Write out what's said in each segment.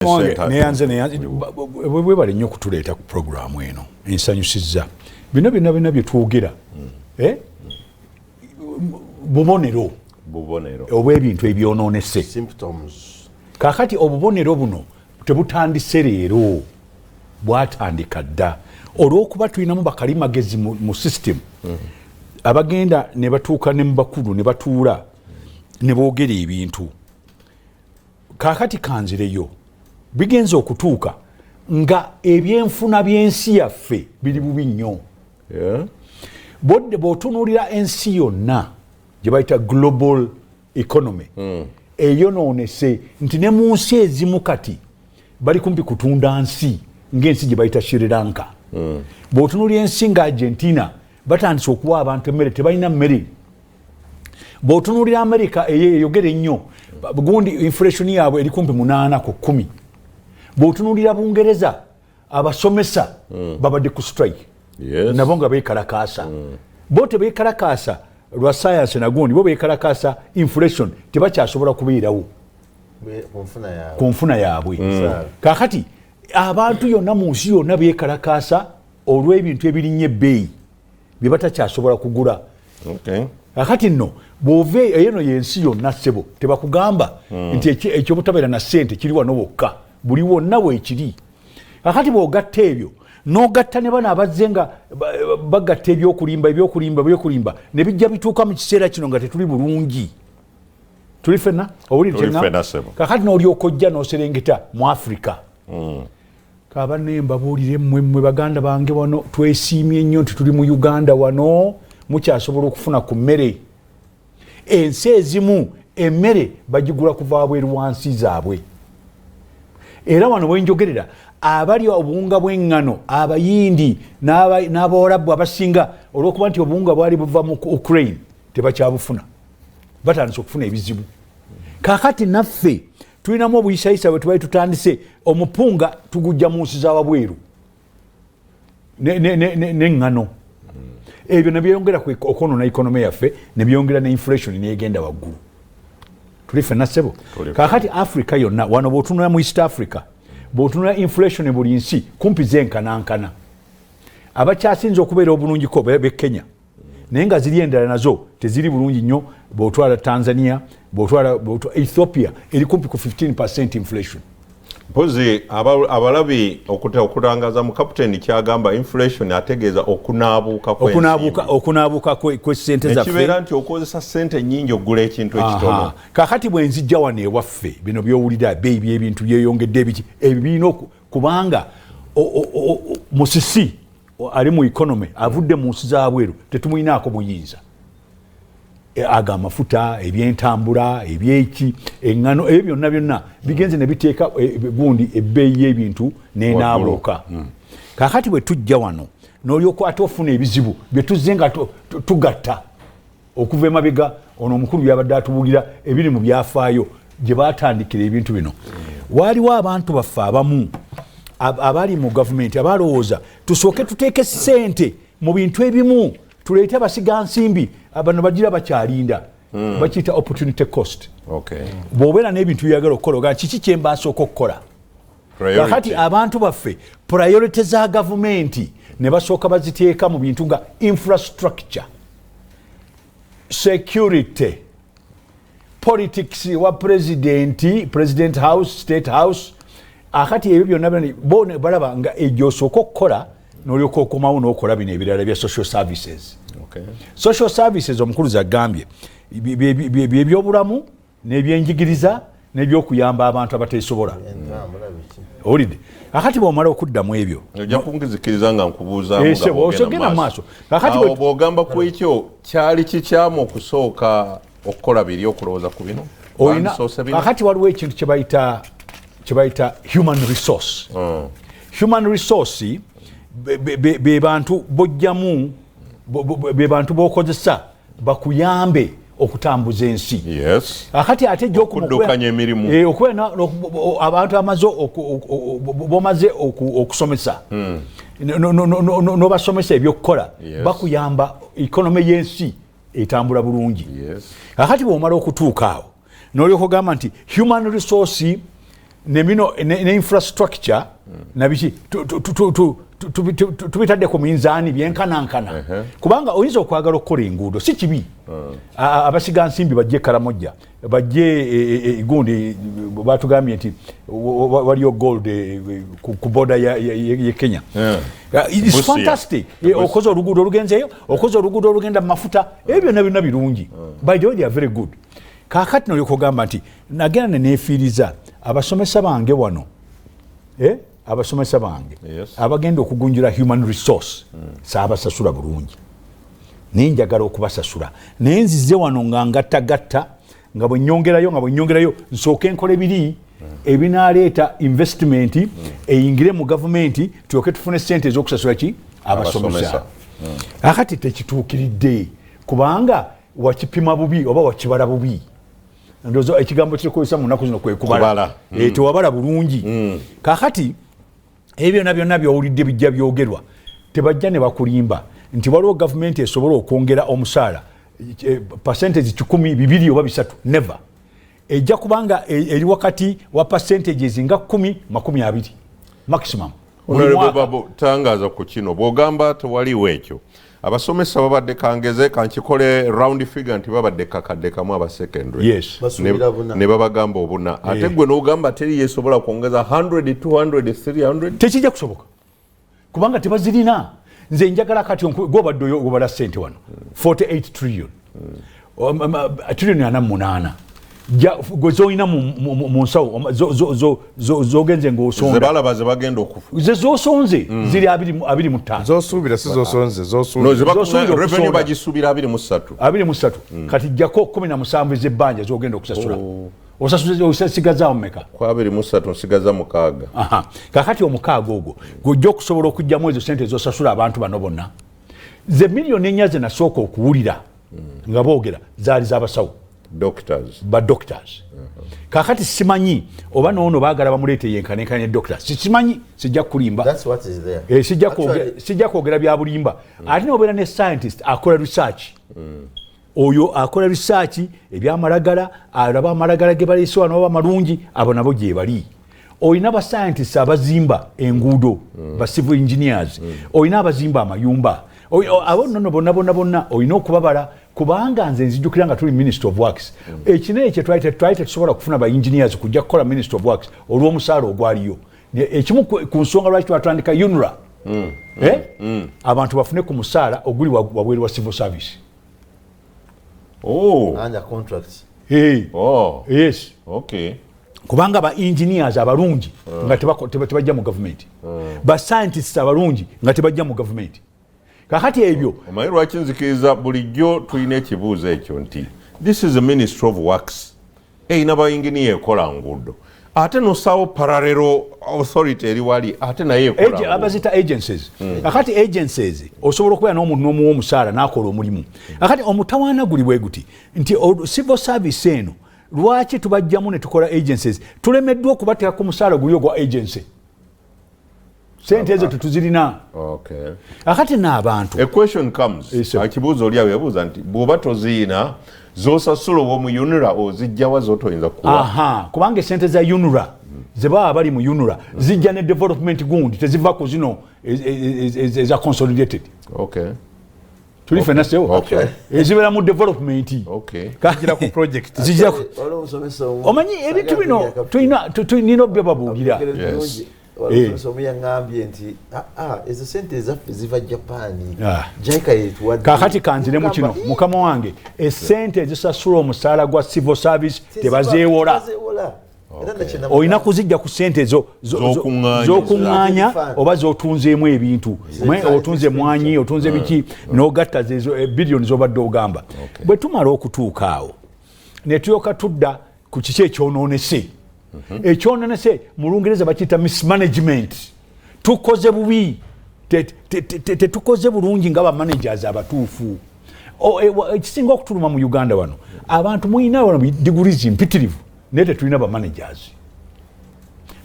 neyanze bwebale nnyo okutuleeta ku puroguramu eno ensanyusizza bino byonna bye twogera bubonero obw'ebintu ebyonoonese kaakati obubonero buno tebutandise leero bwatandika dda olw'okuba tulinamu bakalimagezi mu system abagenda ne batuuka ne mu bakulu ne batuula ne boogera ebintu kaakati kanzireyo bigenze okutuuka nga ebyenfuna by'ensi yaffe biri bubi nnyo bw'otunuulira ensi yonna gye bayita global economy eyonoonese nti ne mu nsi ezimu kati bali kumpi kutunda nsi ng'ensi gye bayita Sri Lanka bw'otunuulira ensi nga Argentina batandise okuwa abantu emmere tebalina mmere bw'otunuulira America eyogere ennyo gundi inflation yaabwe eri kumpi 8 ku 10 bw'otunuulira Bungereza abasomesa babadde ku strike nabo nga beekalakaasa bo tebeekalakaasa lwa science nagundi bo beekalakaasa inflation tebakyasobola kubeerawo ku nfuna yaabwe kaakati abantu yonna mu nsi yonna beekalakaasa olw'ebintu ebirinnye ebbeeyi bye batakyasobola kugula kakati nno bw'ova eno y'ensi yonna ssebo tebakugamba nti ekyobutabeera na ssente kiri wano wokka buli wonna weekiri kakati bw'ogatta ebyo n'ogatta ne bano abazze nga bagatta ebyokulimba ne bijja bituuka mu kiseera kino nga tetuli bulungi tuli ffenna owulira kakati n'olyoka ojja n'oserengeta mu Africa kabanne mbabuulire mmwe baganda bange wano twesiimye nnyo nti tuli mu Uganda wano mukyasobola okufuna ku mmere ensi ezimu emmere bagigula kuva wabweru wansi zaabwe era wano bwenjogerera abalya obuwunga bw'eŋŋano abayindi n'abawarabu abasinga olw'okuba nti obuwunga bwali buva mu Ukraine tebakyabufuna batandise okufuna ebizibu kaakati naffe tulinamu obuyisayisa bwe tubali tutandise omupunga tugujja mu nsi z'awabweru n'eŋŋano ebyo ne byeyongera okwonoona economy yaffe ne byongera ne inflation n'egenda waggulu tuli ffenna ssebo kaakati Africa yonna wano bw'otunula mu East Africa bw'otunula inflation buli nsi kumpi zenkanankana abakyasinza okubeera obulungiko be Kenya naye nga ziri endala nazo teziri bulungi nnyo bw'otwala Tanzania bw'otwala Ethiopia eri kumpi ku 15% inflation mpozi abalabi okutangaza mu kapiteni kyagamba inflation ategeeza okunaabuuka kw'essente zaffe kibeera nti okozesa ssente nnyingi okugula ekintu ekitono kaakati bwe nzijja wano ewaffe bino by'owulira beeyi by'ebintu byeyongedde ebiki ebyo birina kubanga musisi ali mu economy avudde mu nsi z'abweru tetumuyinaako buyinza aga amafuta ebyentambula ebyeki eŋŋano ebyo byonna bigenze ne biteeka gundi ebbeeyi y'ebintu n'enaabuuka kaakati bwe tujja wano n'olyoka ate ofuna ebizibu bye tuzze nga tugatta okuva emabega ono omukulu byabadde atubuulira ebiri mu byafaayo gye baatandikira ebintu bino waaliwo abantu baffe abamu abali mu gavumenti abalowooza tusooke tuteeke ssente mu bintu ebimu tuleete abasigansimbi abano bagira bakyalinda bakiyita opportunity cost bw'obeera n'ebintu byagala okukola ogaa kiki kye mbaasooka okukola kakati abantu baffe priority za gavumenti ne basooka baziteeka mu bintu nga infrastructure security politics wa president house state house akati ebyo byonna bo balaba nga ejjo osooka okukola n'olyoka okomawo n'okola bino ebirala bya social services social services omukuluzi agambye by'ebyobulamu n'ebyenjigiriza n'ebyokuyamba abantu abateesobola owulidde akati bw'omala okuddamu ebyo ojja kunzikiriza nga nkubuuzaamu maaso bw'ogamba ku ekyo kyali kikyamu okusooka okukola biri okulowooza ku bino akati waliwo ekintu kye bayita human resource human resource be bantu bojjamu be bantu bokozesa bakuyambe okutambuza ensi akati ate okuddukanya emirimu abantu bomaze okusomesa n'obasomesa ebyokukola bakuyamba economy y'ensi etambula bulungi kakati bw'omala okutuuka awo n'olyoka ogamba nti human resource ne infrastructure nabiki tubitaddeko mu minzaani byenkanankana kubanga oyinza okwagala okukola enguudo si kibi abasiga nsimbi bajje Karamojja bajje gundi batugambye nti waliyo gold ku boda ye Kenya it's fantastic okoze oluguudo olugenzeeyo okoze oluguudo olugenda mu mafuta ebyo byonna birungi by the way they are very good kakati nolyokugamba nti nagenda neneefiiriza abasomesa bange wano abasomesa bange abagenda okugunjula human resource saabasasula bulungi nenjagala okubasasula naye nzize wano nga ngattagatta nga bwenyongerayo nsooke enkole biri ebinaleeta investment eyingire mu gavumenti tulyoke tufune sente ez'okusasula ki abasomesa akati tekituukiridde kubanga wakipima bubi oba wakibala bubi ndozo ekigambo kirikozesa mu nnaku zino kwekubala tewabala bulungi kakati ebyo byonna byowulidde bijja byogerwa tebajja ne bakulimba nti waliwo gavumenti esobola okwongera omusaala percentage 10 2 oba 3 never ejja kubanga eri wakati wa percentages nga 10 20 maximum. Honorable Babu, tangaza ku kino bw'ogamba tewaliwo ekyo abasomesa babadde kangeze kankikole round figure nti babadde kakaddekamu aba secondary ne babagamba obuna ate gwe n'ogamba teri yesobola kwongeza 100 200 300 tekijja kusoboka kubanga tebazirina nze njagala kati gobadde ogobala sente wano 48 trillion trillion ana munana gozoina mu nsawo zogenze ng'osonda zebalabaze bagenda okufa ze zosonze ziri 25 zosuubira si zosonze revenue bagisuubira 23 kati jjako 17 ez'ebbanja zogenda okusasula osasigaza mmeka kwa 23 nsigaza mukaaga kakati omukaaga ogwo gojja okusobola okujjamu ezo sente ezosasula abantu bano bonna ze miliyoni 4 ze nasooka okuwulira nga boogera zaali z'abasawo doctors kakati simanyi oba noono baagala bamuleete yenkanenkane doctors simanyi sijja kulimba sijja kwogera bya bulimba ate nobeera ne scientist akola research oyo akola research ebyamalagala alaba amalagala ge baleese wano baba malungi abo nabo gye bali oyina ba scientists abazimba enguudo ba civil engineers oyina abazimba amayumba abo nno bonna oyina okubabala kubanga nze nzijjukira nga tuli Minister of Works ekinene kye twali tetusobola kufuna ba engineers kujja kukola Minister of Works olw'omusaala ogwaliyo ekimu ku nsonga lwaki twatandika UNRA abantu bafune ku musaala oguli wabweru wa civil service under contracts yes kubanga ba engineers abalungi nga tebajja mu government ba scientists abalungi nga tebajja mu government kakati ebyo omanyi lwaki nzikiriza bulijjo tulina ekibuuzo ekyo nti this is a Ministry of Works eyina bayinginiya ekola nguudo ate nosaawo parallel authority eri wali ate naye ekola abazita agencies kakati agencies osobola okubeera n'omuntu n'omu w'omusaala n'akola omulimu kakati omutawaana guli bwe guti nti civil service eno lwaki tubajjamu ne tukola agencies tulemeddwa okubateeka ku musaala guli ogwa agency sente ezo tetuzirina akati n'abantu a question comes akibuuzo oli awo yabuuza nti bw'oba toziina zosasula owo mu UNRA ozijjawa zotoyinza kuwa kubanga esente za UNRA ze baba bali mu UNRA zijja ne development gundi teziva ku zino eza consolidated tuli fena sewo ezibera mu development kagira ku project zijja omanyi ebintu bino tulina obya babuugira yangambye nti ezo sente ezaffe ziva Japaani kakati kanzire mu kino mukama wange esente ezisasula omusaala gwa civil service tebazeewola oyina kuzijja ku sente z'okuŋŋaanya oba z'otunzeemu ebintu otunze mwanyi otunze biki n'ogatta zezo biliyoni z'obadde ogamba bwe tumala okutuuka awo ne tulyoka tudda ku kiki ekyonoonese ekyononese mu Lungereza bakiyita mismanagement tukoze bubi tetukoze bulungi nga ba managers abatuufu ekisinga okutuluma mu Uganda wano abantu muyina wano degrees mpitirivu naye tetulina ba managers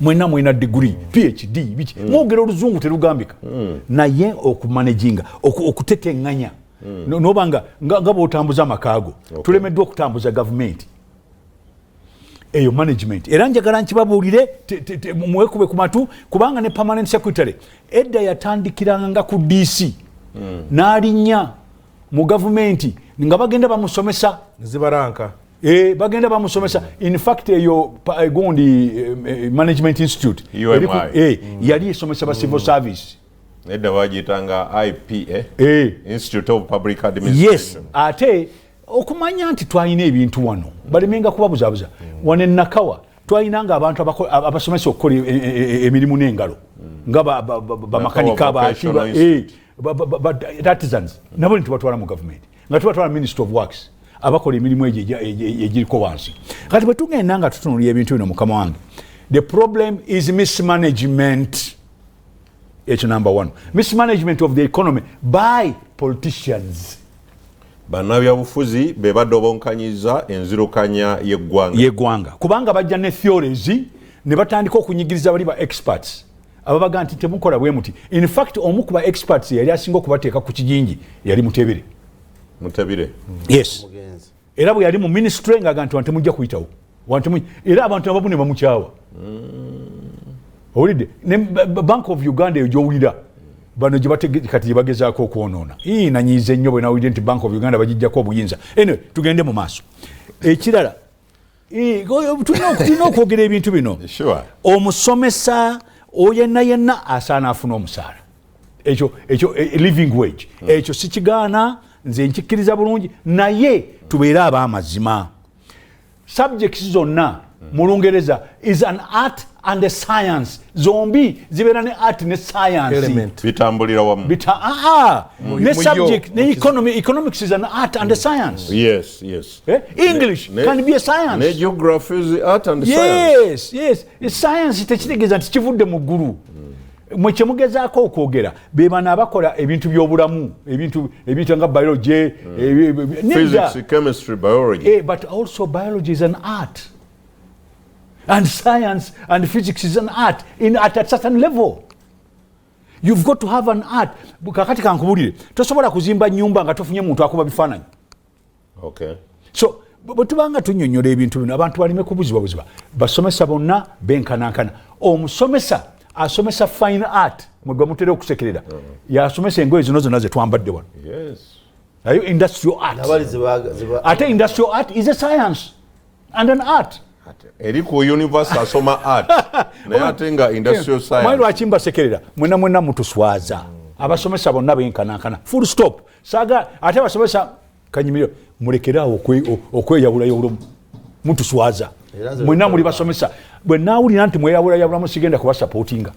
mwena degree PhD biki mwogera oluzungu terugambika naye okumanaginga okuteteŋŋanya nobanga nga bw'otambuza amakaago tulemeddwa okutambuza gavumenti eyo management era njagala nkibabuulire mwekube ku matu kubanga ne permanent secretary edda yatandikiranga ku DC n'alinnya mu gavumenti nga bagenda bamusomesa zibaranka bagenda bamusomesa in fact eyo gundi management institute yali esomesa ba civil service edda wagitanga IPA Institute of Public Administration. Yes, ate okumanya nti twalina ebintu wano balemenga kubabuzabuza wane nakawa twalinanga abantu abasomesa okukola emirimu n'engalo nga bamakanika bakiba artisans nabo nitubatwala mu government nga tubatwala Ministry of Works abakola emirimu egiriko wansi kati bwe tugenda nga tutunulira ebintu bino mukama wange the problem is mismanagement. It's number one. Mismanagement of the economy by politicians. Bannabyabufuzi be badobonkanyiza enzirukanya yeggwanga. Kubanga bajja ne theories ne batandika okunyigiriza bali ba experts. Ababaga nti temukola bwe muti. In fact omu ku ba experts yali asinga okubateeka ku kijinji yali Mutebire. Yes. Era bwe yali mu ministry nga nti wantemujja kuyitawo. Era abantu ababune bamukyawa. Owulidde ne Bank of Uganda eyo gy'owulira bano gye kati gye bagezaako okwonoona nanyiize nnyo bwe nawulidde nti Bank of Uganda bagijjako obuyinza. Anyway, tugende mu maaso. Ekirala tulina okwogera ebintu bino. Omusomesa yenna asaana afuna omusaala. Ekyo living wage. Ekyo sikigaana, nze nkikkiriza bulungi, naye tubeere ab'amazima. Subjects zonna mu Lungereza is an art and a science. Zombi zibeera ne art ne science bitambulira wamu ne subject ne economics is an art and a science. Yes. English can be a science. Ne geography is art and science. Yes. Science tekitegeeza nti kivudde mu ggulu. Mwe kyemugezaako okwogera be bano abakola ebintu by'obulamu ebintu nga biology physics, chemistry, biology. But also biology is an art. And science and physics is an art at a certain level. You've got to have an art. Kakati kankubulire tosobola kuzimba nyumba nga tofunye muntu akuba bifaananyi. Okay. So bwe tubanga tunnyonnyola ebintu bino abantu balime kubuzibwabuziba basomesa bonna benkanankana. Omusomesa asomesa fine art mwe mutera okusekerera yasomesa engoye zino zonna ze twambadde wano. Ayo industrial art. Ate industrial art is a science and an art. Eri ku university asoma art naye ate nga industrial science. Mwali lwaki sekerera mwena mutuswaza abasomesa bonna benkanankana full stop. Saga ate abasomesa kanyimiriro mulekerawo okweyawula mutuswaza mwena muli basomesa bwe nawulira nti mweyawula sigenda kuba supportinga.